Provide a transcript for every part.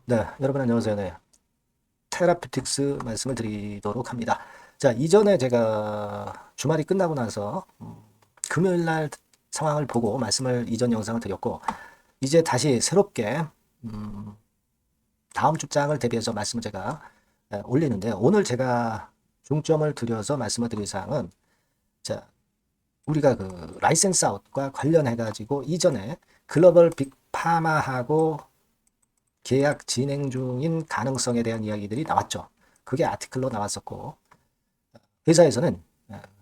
네, 여러분 안녕하세요. 네, 테라피틱스 말씀을 드리도록 합니다. 자, 이전에 제가 주말이 끝나고 나서 금요일 날 상황을 보고 말씀을 이전 영상을 드렸고, 이제 다시 새롭게 음, 다음 주장을 대비해서 말씀을 제가 올리는데, 오늘 제가 중점을 들여서 말씀을 드릴 사항은, 자, 우리가 그 라이센스 아웃과 관련해 가지고 이전에 글로벌 빅파마하고 계약 진행 중인 가능성에 대한 이야기들이 나왔죠. 그게 아티클로 나왔었고, 회사에서는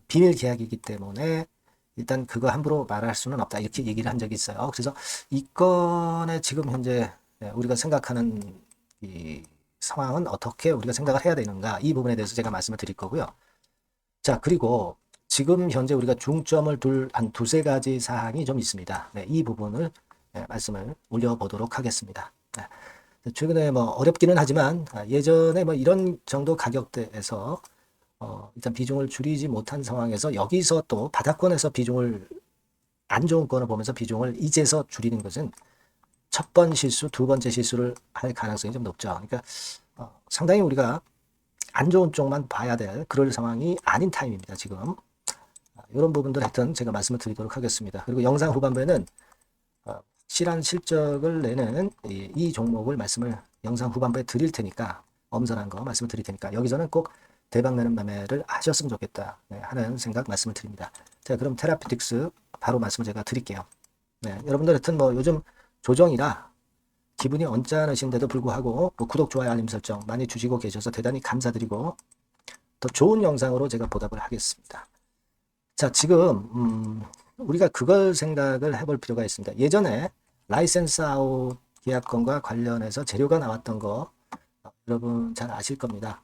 비밀 계약이기 때문에 일단 그거 함부로 말할 수는 없다, 이렇게 얘기를 한 적이 있어요. 그래서 이 건에 지금 현재 우리가 생각하는 이 상황은 어떻게 우리가 생각을 해야 되는가, 이 부분에 대해서 제가 말씀을 드릴 거고요. 자, 그리고 지금 현재 우리가 중점을 둘 한 두세 가지 사항이 좀 있습니다. 네, 이 부분을 말씀을 올려보도록 하겠습니다. 네. 최근에 뭐 어렵기는 하지만 예전에 뭐 이런 정도 가격대에서 일단 비중을 줄이지 못한 상황에서 여기서 또 바닥권에서 비중을, 안 좋은 건을 보면서 비중을 이제서 줄이는 것은 첫 번 실수, 두 번째 실수를 할 가능성이 좀 높죠. 그러니까 상당히 우리가 안 좋은 쪽만 봐야 될 그럴 상황이 아닌 타임입니다, 지금. 이런 부분들 하여튼 제가 말씀을 드리도록 하겠습니다. 그리고 영상 후반부에는 실한 실적을 내는 이 종목을 말씀을 영상 후반부에 드릴 테니까, 엄선한 거 말씀을 드릴 테니까 여기서는 꼭 대박내는 매매를 하셨으면 좋겠다 하는 생각 말씀을 드립니다. 자, 그럼 테라피틱스 바로 말씀을 제가 드릴게요. 네, 여러분들 하여튼 뭐 요즘 조정이라 기분이 언짢으신데도 불구하고 뭐 구독, 좋아요, 알림 설정 많이 주시고 계셔서 대단히 감사드리고, 더 좋은 영상으로 제가 보답을 하겠습니다. 자, 지금 우리가 그걸 생각을 해볼 필요가 있습니다. 예전에 라이센스 아웃 계약건과 관련해서 재료가 나왔던 거 여러분 잘 아실 겁니다.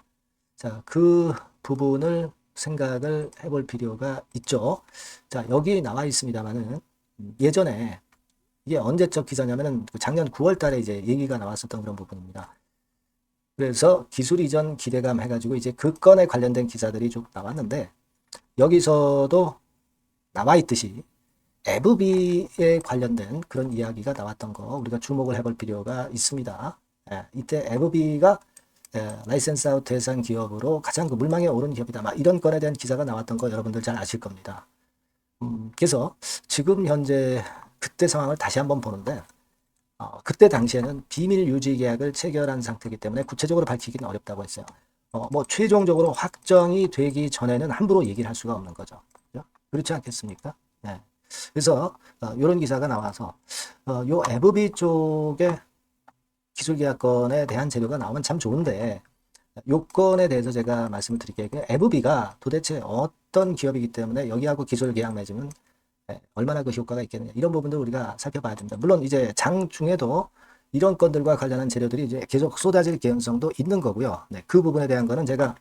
자, 그 부분을 생각을 해볼 필요가 있죠. 자, 여기 나와 있습니다만은 예전에 이게 언제적 기사냐면은 작년 9월 달에 이제 얘기가 나왔었던 그런 부분입니다. 그래서 기술 이전 기대감 해가지고 이제 그 건에 관련된 기사들이 쭉 나왔는데, 여기서도 나와 있듯이 FB에 관련된 그런 이야기가 나왔던 거 우리가 주목을 해볼 필요가 있습니다. 이때 FB가 라이센스 아웃 대상 기업으로 가장 그 물망에 오른 기업이다, 막 이런 건에 대한 기사가 나왔던 거 여러분들 잘 아실 겁니다. 그래서 지금 현재 그때 상황을 다시 한번 보는데, 그때 당시에는 비밀 유지 계약을 체결한 상태이기 때문에 구체적으로 밝히기는 어렵다고 했어요. 뭐 최종적으로 확정이 되기 전에는 함부로 얘기를 할 수가 없는 거죠. 그죠? 그렇지 않겠습니까? 네. 그래서 이런 기사가 나와서 요 FB 쪽에 기술계약건에 대한 재료가 나오면 참 좋은데, 요건에 대해서 제가 말씀을 드릴게요. FB가 도대체 어떤 기업이기 때문에 여기하고 기술계약 맺으면 얼마나 그 효과가 있겠느냐, 이런 부분들 우리가 살펴봐야 됩니다. 물론 이제 장 중에도 이런 건들과 관련한 재료들이 이제 계속 쏟아질 개연성도 있는 거고요. 네, 그 부분에 대한 거는 제가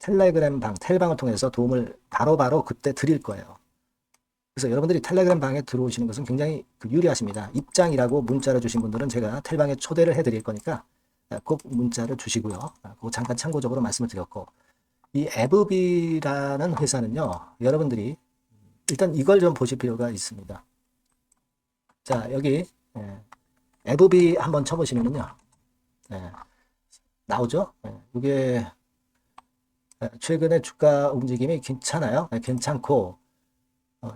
텔레그램 방, 텔방을 통해서 도움을 바로바로 그때 드릴 거예요. 그래서 여러분들이 텔레그램 방에 들어오시는 것은 굉장히 유리하십니다. 입장이라고 문자를 주신 분들은 제가 텔방에 초대를 해드릴 거니까 꼭 문자를 주시고요. 그거 잠깐 참고적으로 말씀을 드렸고, 이 에브비라는 회사는요, 여러분들이 일단 이걸 좀 보실 필요가 있습니다. 자, 여기 에브비 한번 쳐보시면요, 나오죠. 이게 최근에 주가 움직임이 괜찮아요. 괜찮고,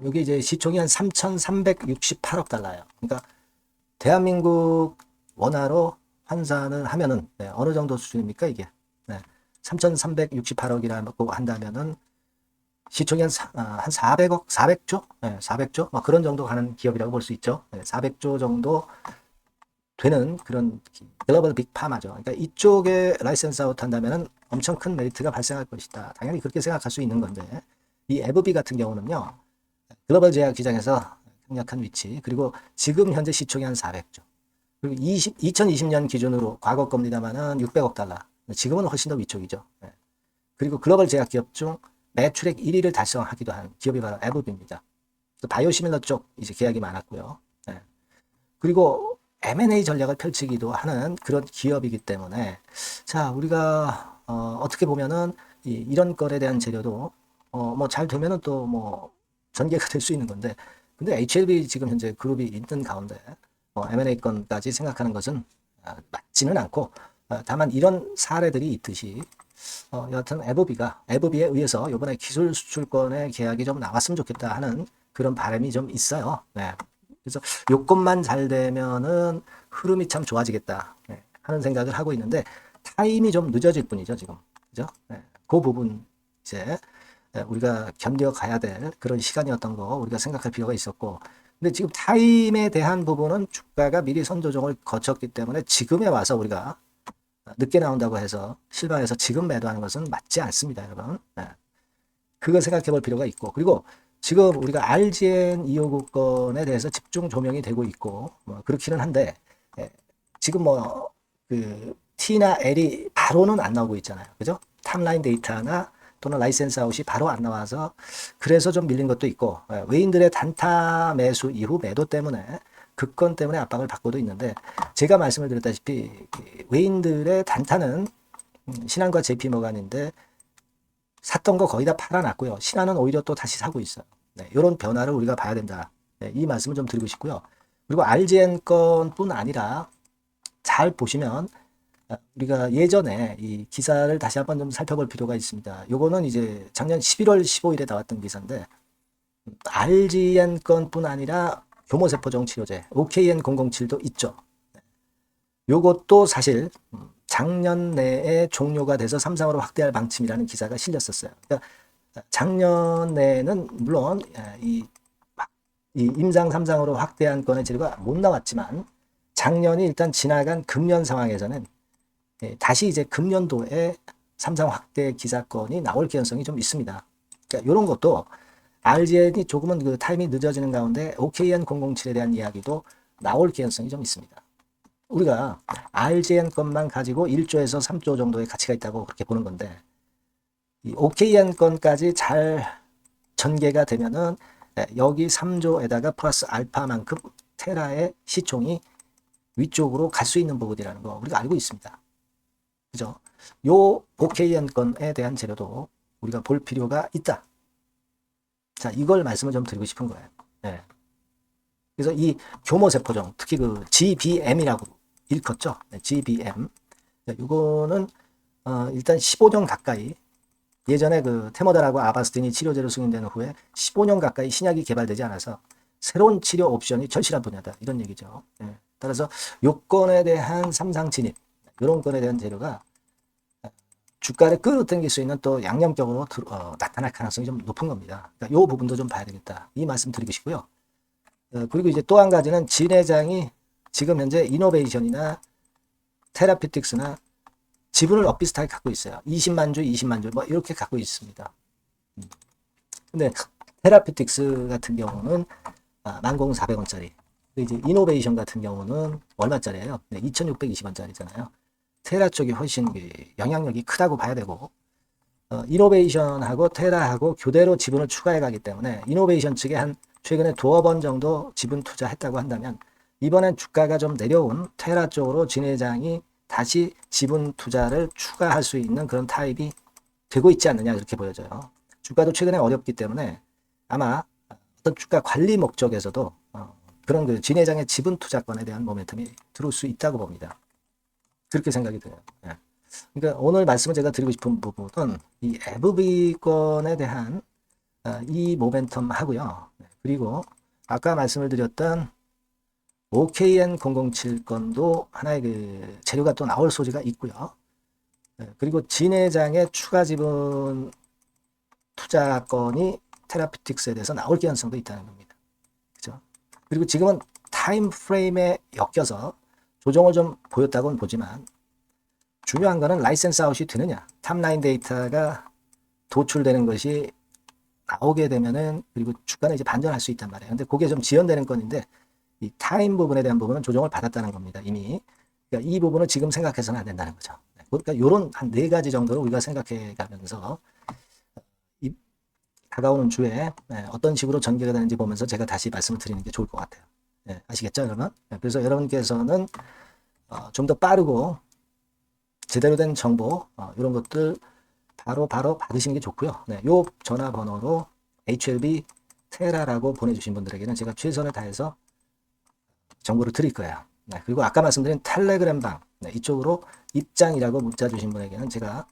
여기 이제 시총이 한 3,368억 달러예요. 그러니까 대한민국 원화로 환산을 하면은 어느 정도 수준입니까 이게? 3,368억이라고 한다면은 시총이 한 400억, 400조? 400조? 뭐 그런 정도 가는 기업이라고 볼 수 있죠. 400조 정도 되는 그런 글로벌 빅파마죠. 그러니까 이쪽에 라이센스 아웃 한다면은 엄청 큰 메리트가 발생할 것이다. 당연히 그렇게 생각할 수 있는 건데, 이 에브비 같은 경우는요, 글로벌 제약 시장에서 강력한 위치, 그리고 지금 현재 시총이 한 400조. 그리고 2020년 기준으로 과거 겁니다만은 600억 달러. 지금은 훨씬 더 위쪽이죠. 그리고 글로벌 제약 기업 중 매출액 1위를 달성하기도 한 기업이 바로 에브비입니다. 바이오시밀러 쪽 이제 계약이 많았고요. 그리고 M&A 전략을 펼치기도 하는 그런 기업이기 때문에, 자, 우리가 어떻게 보면은 이런 거에 대한 재료도 뭐 잘 되면은 또 뭐 전개가 될 수 있는 건데, 근데 HLB 지금 현재 그룹이 있는 가운데 M&A 건까지 생각하는 것은 맞지는 않고 다만 이런 사례들이 있듯이 여하튼 에브비에 의해서 이번에 기술 수출권의 계약이 좀 나왔으면 좋겠다 하는 그런 바람이 좀 있어요. 네. 그래서 요건만 잘 되면은 흐름이 참 좋아지겠다 하는 생각을 하고 있는데 타임이 좀 늦어질 뿐이죠 지금. 그죠? 그 부분 이제 우리가 견뎌가야 될 그런 시간이었던 거 우리가 생각할 필요가 있었고, 근데 지금 타임에 대한 부분은 주가가 미리 선조정을 거쳤기 때문에 지금에 와서 우리가 늦게 나온다고 해서 실방에서 지금 매도하는 것은 맞지 않습니다, 여러분. 그걸 생각해 볼 필요가 있고, 그리고 지금 우리가 RGN 259건에 대해서 집중 조명이 되고 있고 그렇기는 한데 지금 그 T나 L이 바로는 안 나오고 있잖아요, 그죠? 탑라인 데이터나 또는 라이센스 아웃이 바로 안 나와서 그래서 좀 밀린 것도 있고, 외인들의 단타 매수 이후 매도 때문에 그 건 때문에 압박을 받고도 있는데, 제가 말씀을 드렸다시피 외인들의 단타는 신한과 JP모간인데 샀던 거 거의 다 팔아놨고요. 신한은 오히려 또 다시 사고 있어요. 이런 변화를 우리가 봐야 된다. 이 말씀을 좀 드리고 싶고요. 그리고 RGN 건뿐 아니라 잘 보시면 우리가 예전에 이 기사를 다시 한번 좀 살펴볼 필요가 있습니다. 요거는 이제 작년 11월 15일에 나왔던 기사인데, RGN 건뿐 아니라 교모세포종 치료제 OKN007도 있죠. 요것도 사실 작년 내에 종료가 돼서 삼상으로 확대할 방침이라는 기사가 실렸었어요. 그러니까 작년 내에는 물론 이 임상 3상으로 확대한 건의 재료가 못 나왔지만 작년이 일단 지나간 금년 상황에서는 다시 이제 금년도에 삼상 확대 기사건이 나올 가능성이 좀 있습니다. 그러니까 이런 것도 RGN이 조금은 그 타임이 늦어지는 가운데 OKN007에 대한 이야기도 나올 가능성이 좀 있습니다. 우리가 RGN 건만 가지고 1조에서 3조 정도의 가치가 있다고 그렇게 보는 건데, 이 OKN 건까지 잘 전개가 되면은 여기 3조에다가 플러스 알파만큼 테라의 시총이 위쪽으로 갈 수 있는 부분이라는 거 우리가 알고 있습니다. 그죠? 요 OKN 건에 대한 재료도 우리가 볼 필요가 있다. 자, 이걸 말씀을 좀 드리고 싶은 거예요. 네. 그래서 이 교모세포종, 특히 그 GBM이라고 일컫죠. 네, GBM. 이거는 일단 15년 가까이, 예전에 그 테모달하고 아바스틴이 치료제로 승인된 후에 15년 가까이 신약이 개발되지 않아서 새로운 치료 옵션이 절실한 분야다, 이런 얘기죠. 네. 따라서 요건에 대한 삼상 진입, 이런 건에 대한 재료가 주가를 끌어당길 수 있는 또 양념격으로 나타날 가능성이 좀 높은 겁니다. 그러니까 이 부분도 좀 봐야 되겠다, 이 말씀 드리고 싶고요. 그리고 이제 또 한 가지는 진 회장이 지금 현재 이노베이션이나 테라피틱스나 지분을 엇비슷하게 갖고 있어요. 20만 주, 20만 주, 뭐 이렇게 갖고 있습니다. 근데 테라피틱스 같은 경우는 10,400원짜리. 이제 이노베이션 같은 경우는 얼마짜리예요? 네, 2,620원짜리잖아요. 테라 쪽이 훨씬 영향력이 크다고 봐야 되고, 이노베이션하고 테라하고 교대로 지분을 추가해 가기 때문에 이노베이션 측에 한 최근에 두어 번 정도 지분 투자했다고 한다면, 이번엔 주가가 좀 내려온 테라 쪽으로 진 회장이 다시 지분 투자를 추가할 수 있는 그런 타입이 되고 있지 않느냐, 그렇게 보여져요. 주가도 최근에 어렵기 때문에 아마 어떤 주가 관리 목적에서도 그런 그 진 회장의 지분 투자권에 대한 모멘텀이 들어올 수 있다고 봅니다. 그렇게 생각이 들어요. 예. 그러니까 오늘 말씀을 제가 드리고 싶은 부분은 이 FB건에 대한 이 모멘텀 하고요. 그리고 아까 말씀을 드렸던 OKN007 건도 하나의 그 재료가 또 나올 소지가 있고요. 그리고 진 회장의 추가 지분 투자건이 테라피틱스에 대해서 나올 가능성도 있다는 겁니다. 그죠? 그리고 지금은 타임 프레임에 엮여서 조정을 좀 보였다고는 보지만, 중요한 거는 라이센스 아웃이 되느냐, 탑라인 데이터가 도출되는 것이 나오게 되면은, 그리고 주가는 이제 반전할 수 있단 말이에요. 근데 그게 좀 지연되는 건인데, 이 타임 부분에 대한 부분은 조정을 받았다는 겁니다, 이미. 그러니까 이 부분을 지금 생각해서는 안 된다는 거죠. 그러니까 이런 한 4가지 정도를 우리가 생각해 가면서 이 다가오는 주에 어떤 식으로 전개가 되는지 보면서 제가 다시 말씀을 드리는 게 좋을 것 같아요. 아시겠죠, 여러분? 그래서 여러분께서는 좀 더 빠르고 제대로 된 정보, 이런 것들 바로 받으시는 게 좋고요. 요 전화번호로 HLB 테라라고 보내주신 분들에게는 제가 최선을 다해서 정보를 드릴 거예요. 네, 그리고 아까 말씀드린 텔레그램방 네, 이쪽으로 입장이라고 문자 주신 분에게는 제가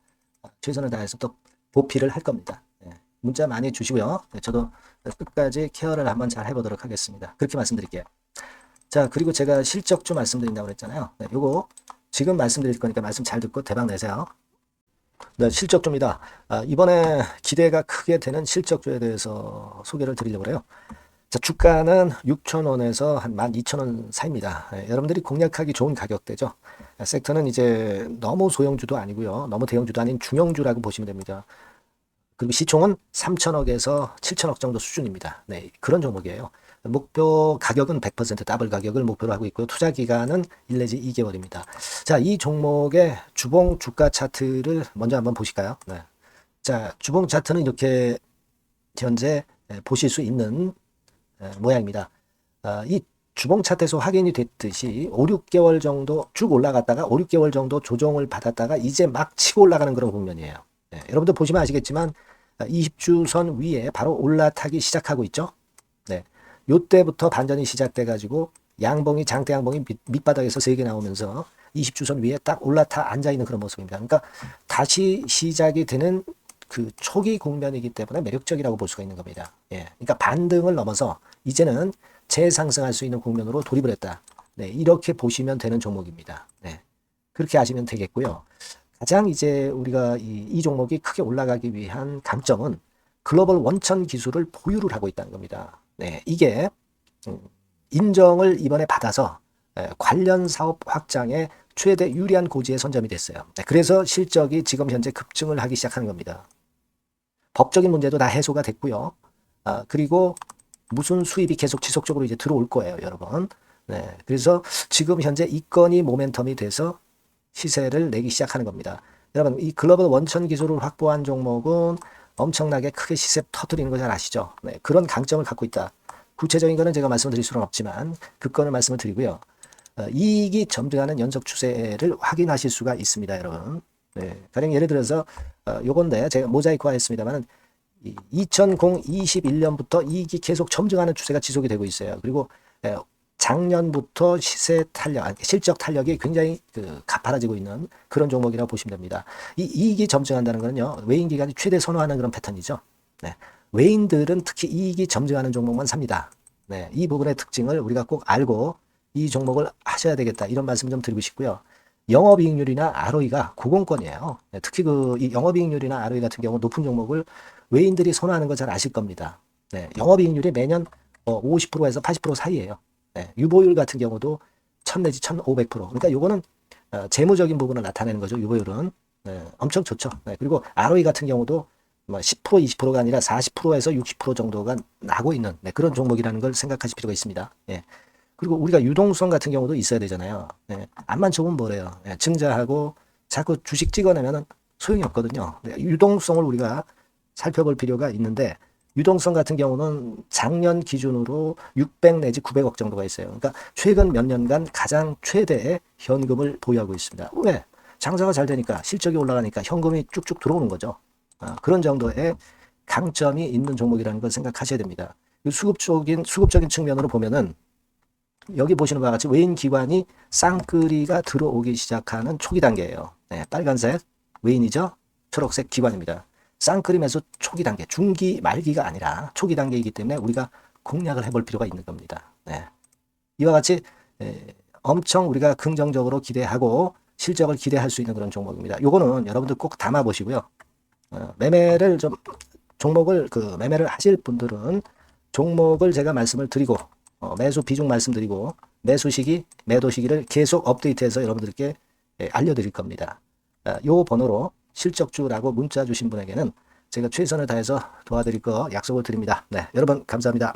최선을 다해서 또 보필을 할 겁니다. 네, 문자 많이 주시고요. 네, 저도 끝까지 케어를 한번 잘 해보도록 하겠습니다. 그렇게 말씀드릴게요. 자, 그리고 제가 실적주 말씀드린다고 그랬잖아요. 네, 요거 지금 말씀드릴 거니까 말씀 잘 듣고 대박 내세요. 네, 실적주입니다. 이번에 기대가 크게 되는 실적주에 대해서 소개를 드리려고 해요. 자, 주가는 6,000원에서 한 12,000원 사이입니다. 여러분들이 공략하기 좋은 가격대죠. 섹터는 이제 너무 소형주도 아니고요. 너무 대형주도 아닌 중형주라고 보시면 됩니다. 그리고 시총은 3천억에서 7천억 정도 수준입니다. 네, 그런 종목이에요. 목표 가격은 100% 더블 가격을 목표로 하고 있고요. 투자 기간은 1 내지 2개월입니다. 자, 이 종목의 주봉 주가 차트를 먼저 한번 보실까요? 네. 자, 주봉 차트는 이렇게 현재 보실 수 있는 모양입니다. 이 주봉 차트에서 확인이 됐듯이 5, 6개월 정도 쭉 올라갔다가 5, 6개월 정도 조정을 받았다가 이제 막 치고 올라가는 그런 국면이에요. 네, 여러분들 보시면 아시겠지만 20주선 위에 바로 올라타기 시작하고 있죠. 네, 요때부터 반전이 시작돼 가지고 양봉이 장대 양봉이 밑바닥에서 3개 나오면서 20주선 위에 딱 올라타 앉아 있는 그런 모습입니다. 그러니까 다시 시작이 되는 그 초기 국면이기 때문에 매력적이라고 볼 수가 있는 겁니다. 예, 그러니까 반등을 넘어서 이제는 재상승할 수 있는 국면으로 돌입을 했다. 네, 이렇게 보시면 되는 종목입니다. 네, 그렇게 아시면 되겠고요. 가장 이제 우리가 이 종목이 크게 올라가기 위한 강점은 글로벌 원천 기술을 보유를 하고 있다는 겁니다. 네, 이게 인정을 이번에 받아서 관련 사업 확장에 최대 유리한 고지에 선점이 됐어요. 네, 그래서 실적이 지금 현재 급증을 하기 시작하는 겁니다. 법적인 문제도 다 해소가 됐고요. 그리고 무슨 수입이 계속 지속적으로 이제 들어올 거예요, 여러분. 네, 그래서 지금 현재 이 건이 모멘텀이 돼서 시세를 내기 시작하는 겁니다. 여러분, 이 글로벌 원천 기술을 확보한 종목은 엄청나게 크게 시세 터뜨리는 거 잘 아시죠? 네, 그런 강점을 갖고 있다. 구체적인 거는 제가 말씀드릴 수는 없지만 그 건을 말씀을 드리고요. 이익이 점등하는 연속 추세를 확인하실 수가 있습니다, 여러분. 네, 가령 예를 들어서 요건데 제가 모자이크화 했습니다만은 2021년부터 이익이 계속 점증하는 추세가 지속이 되고 있어요. 그리고 작년부터 시세 탄력, 실적 탄력이 굉장히 가파라지고 있는 그런 종목이라고 보시면 됩니다. 이 이익이 점증한다는 것은요, 외인 기관이 최대 선호하는 그런 패턴이죠. 네, 외인들은 특히 이익이 점증하는 종목만 삽니다. 네, 이 부분의 특징을 우리가 꼭 알고 이 종목을 하셔야 되겠다, 이런 말씀 좀 드리고 싶고요. 영업이익률이나 ROE가 고공권이에요. 네, 특히 이 영업이익률이나 ROE 같은 경우 높은 종목을 외인들이 선호하는 거 잘 아실 겁니다. 네, 영업이익률이 매년 50%에서 80% 사이에요. 네, 유보율 같은 경우도 1000 내지 1500%. 그러니까 요거는 재무적인 부분을 나타내는 거죠. 유보율은. 네, 엄청 좋죠. 네, 그리고 ROE 같은 경우도 10% 20%가 아니라 40%에서 60% 정도가 나고 있는 그런 종목이라는 걸 생각하실 필요가 있습니다. 예. 그리고 우리가 유동성 같은 경우도 있어야 되잖아요. 예. 암만 좋으면 뭐래요. 예. 증자하고 자꾸 주식 찍어내면 소용이 없거든요. 유동성을 우리가 살펴볼 필요가 있는데, 유동성 같은 경우는 작년 기준으로 600 내지 900억 정도가 있어요. 그러니까 최근 몇 년간 가장 최대의 현금을 보유하고 있습니다. 왜? 장사가 잘 되니까, 실적이 올라가니까 현금이 쭉쭉 들어오는 거죠. 그런 정도의 강점이 있는 종목이라는 걸 생각하셔야 됩니다. 수급적인 측면으로 보면은 여기 보시는 바와 같이 외인 기관이 쌍끌이가 들어오기 시작하는 초기 단계예요. 네, 빨간색 외인이죠. 초록색 기관입니다. 쌍끌이 매수 초기 단계, 중기 말기가 아니라 초기 단계이기 때문에 우리가 공략을 해볼 필요가 있는 겁니다. 네. 이와 같이 엄청 우리가 긍정적으로 기대하고 실적을 기대할 수 있는 그런 종목입니다. 요거는 여러분들 꼭 담아 보시고요. 매매를 좀 종목을 매매를 하실 분들은 종목을 제가 말씀을 드리고 매수 비중 말씀드리고 매수 시기, 매도 시기를 계속 업데이트해서 여러분들께 알려드릴 겁니다. 요 번호로 실적주라고 문자 주신 분에게는 제가 최선을 다해서 도와드릴 거 약속을 드립니다. 네, 여러분 감사합니다.